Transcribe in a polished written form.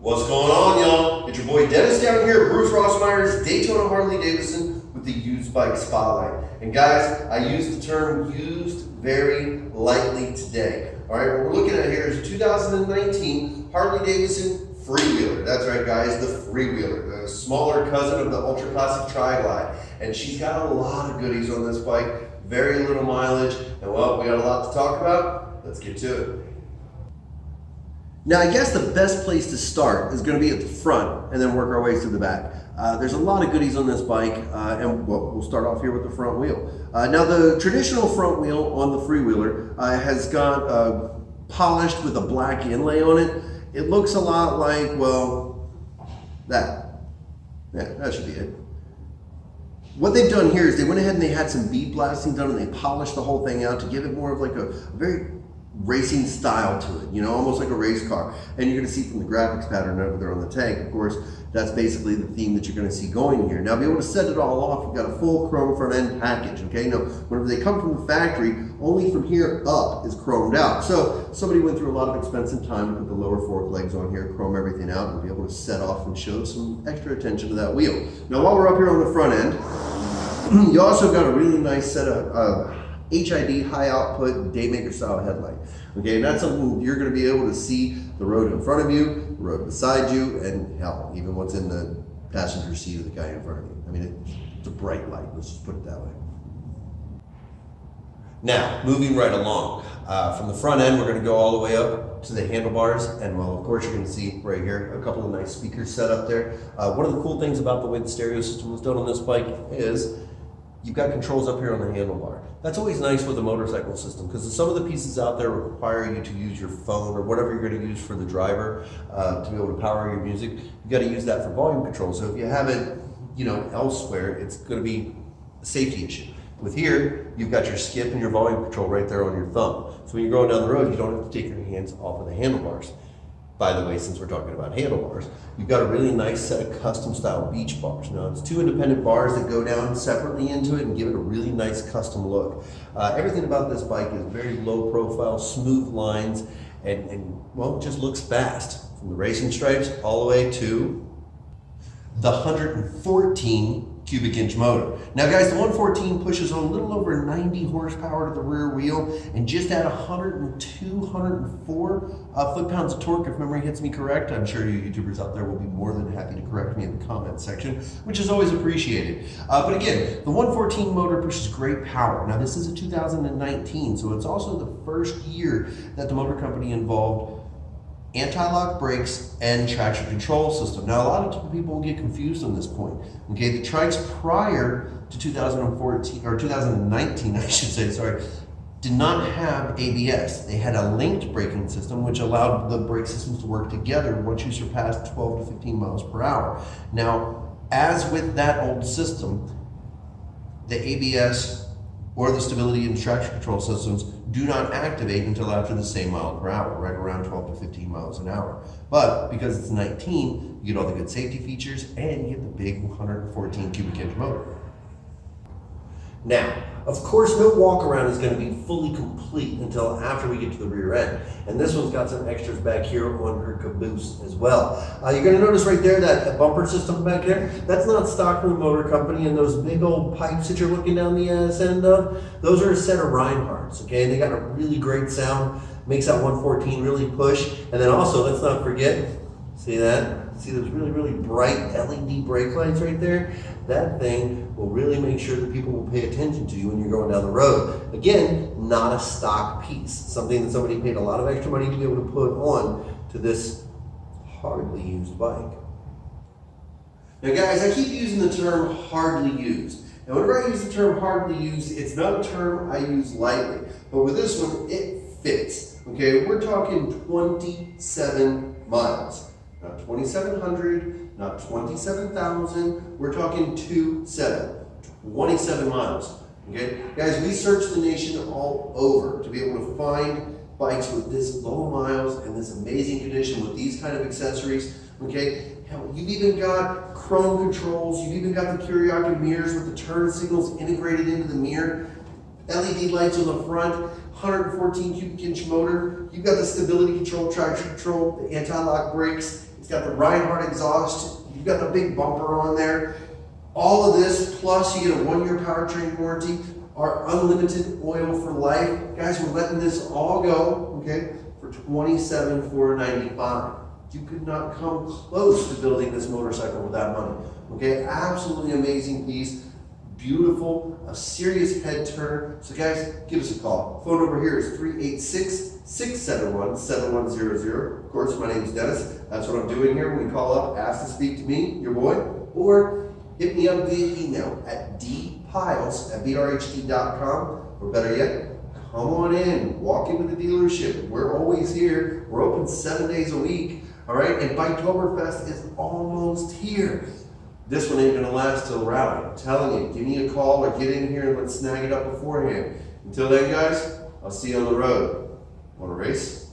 What's going on, y'all? It's your boy Dennis down here at Bruce Rossmeyer's Daytona Harley Davidson with the used bike spotlight. And guys, I use the term used very lightly today. All right, what we're looking at here is 2019 Harley Davidson Freewheeler. That's right, guys, the Freewheeler, the smaller cousin of the Ultra Classic Tri-Glide. And she's got a lot of goodies on this bike, very little mileage, and well, we got a lot to talk about. Let's get to it. Now, I guess the best place to start is going to be at the front and then work our way through the back. There's a lot of goodies on this bike, and we'll start off here with the front wheel. Now, the traditional front wheel on the Freewheeler has got polished with a black inlay on it. It looks a lot like, well, that. Yeah, that should be it. What they've done here is they went ahead and they had some bead blasting done and they polished the whole thing out to give it more of like a very racing style to it, you know, almost like a race car. And you're going to see from the graphics pattern over there on the tank, of course, that's basically the theme that you're going to see going here. Now, to be able to set it all off, you've got a full chrome front end package, okay? Now, whenever they come from the factory, only from here up is chromed out. So somebody went through a lot of expensive time to put the lower fork legs on here, chrome everything out, and be able to set off and show some extra attention to that wheel. Now, while we're up here on the front end, you also got a really nice set of HID high output Daymaker style headlight. Okay, and that's something you're going to be able to see the road in front of you, the road beside you, and hell, even what's in the passenger seat of the guy in front of you. I mean, it's a bright light, let's just put it that way. Now, moving right along, from the front end, we're going to go all the way up to the handlebars, and well, of course, you're going to see right here a couple of nice speakers set up there. One of the cool things about the way the stereo system was done on this bike is you've got controls up here on the handlebar. That's always nice with a motorcycle system because some of the pieces out there require you to use your phone or whatever you're going to use for the driver to be able to power your music. You've got to use that for volume control. So if you have it, you know, elsewhere, it's going to be a safety issue. With here, you've got your skip and your volume control right there on your thumb. So when you're going down the road, you don't have to take your hands off of the handlebars. By the way, since we're talking about handlebars, you've got a really nice set of custom style beach bars. Now, it's two independent bars that go down separately into it and give it a really nice custom look. Everything about this bike is very low profile, smooth lines, and well, it just looks fast. From the racing stripes all the way to the 114 cubic inch motor. Now guys, the 114 pushes on a little over 90 horsepower to the rear wheel and just at 102, 104 foot-pounds of torque, if memory hits me correct. I'm sure you YouTubers out there will be more than happy to correct me in the comment section, which is always appreciated. But again, the 114 motor pushes great power. Now this is a 2019, so it's also the first year that the motor company involved anti-lock brakes and traction control system. Now, a lot of people will get confused on this point. Okay, the trikes prior to 2014 or 2019, I should say, sorry, did not have ABS. They had a linked braking system, which allowed the brake systems to work together once you surpassed 12 to 15 miles per hour. Now, as with that old system, the ABS or the stability and traction control systems do not activate until after the same mile per hour, right around 12 to 15 miles an hour. But because it's 19, you get all the good safety features and you get the big 114 cubic inch motor. Now, of course, no walk around is going to be fully complete until after we get to the rear end. And this one's got some extras back here on her caboose as well. You're going to notice right there that bumper system back there. That's not stock from the motor company, and those big old pipes that you're looking down the end of, those are a set of Reinhardts, okay? And they got a really great sound, makes that 114 really push. And then also, let's not forget, see that? See those really, really bright LED brake lights right there? That thing will really make sure that people will pay attention to you when you're going down the road. Again, not a stock piece, something that somebody paid a lot of extra money to be able to put on to this hardly used bike. Now guys, I keep using the term hardly used. And whenever I use the term hardly used, it's not a term I use lightly. But with this one, it fits. Okay, we're talking 27 miles. Not 2,700, not 27,000, we're talking 27 miles, okay? Guys, we searched the nation all over to be able to find bikes with this low miles and this amazing condition with these kind of accessories, okay? Hell, you've even got chrome controls, you've even got the Kiriaki mirrors with the turn signals integrated into the mirror, LED lights on the front, 114 cubic inch motor, you've got the stability control, traction control, the anti-lock brakes. It's got the Reinhardt exhaust. You've got the big bumper on there. All of this, plus you get a 1-year powertrain warranty, our unlimited oil for life. Guys, we're letting this all go, okay, for $27,495. You could not come close to building this motorcycle with that money. Okay, absolutely amazing piece. Beautiful, a serious head turner. So guys, give us a call. Phone number here is 386-671-7100. Of course, my name is Dennis. That's what I'm doing here. When you call up, ask to speak to me, your boy, or hit me up via email at dpiles@brhd.com, or better yet, come on in, walk into the dealership. We're always here. We're open 7 days a week. All right, and Biketoberfest is almost here. This one ain't gonna last till rally. I'm telling you, give me a call or get in here and let's snag it up beforehand. Until then, guys, I'll see you on the road. Want to race?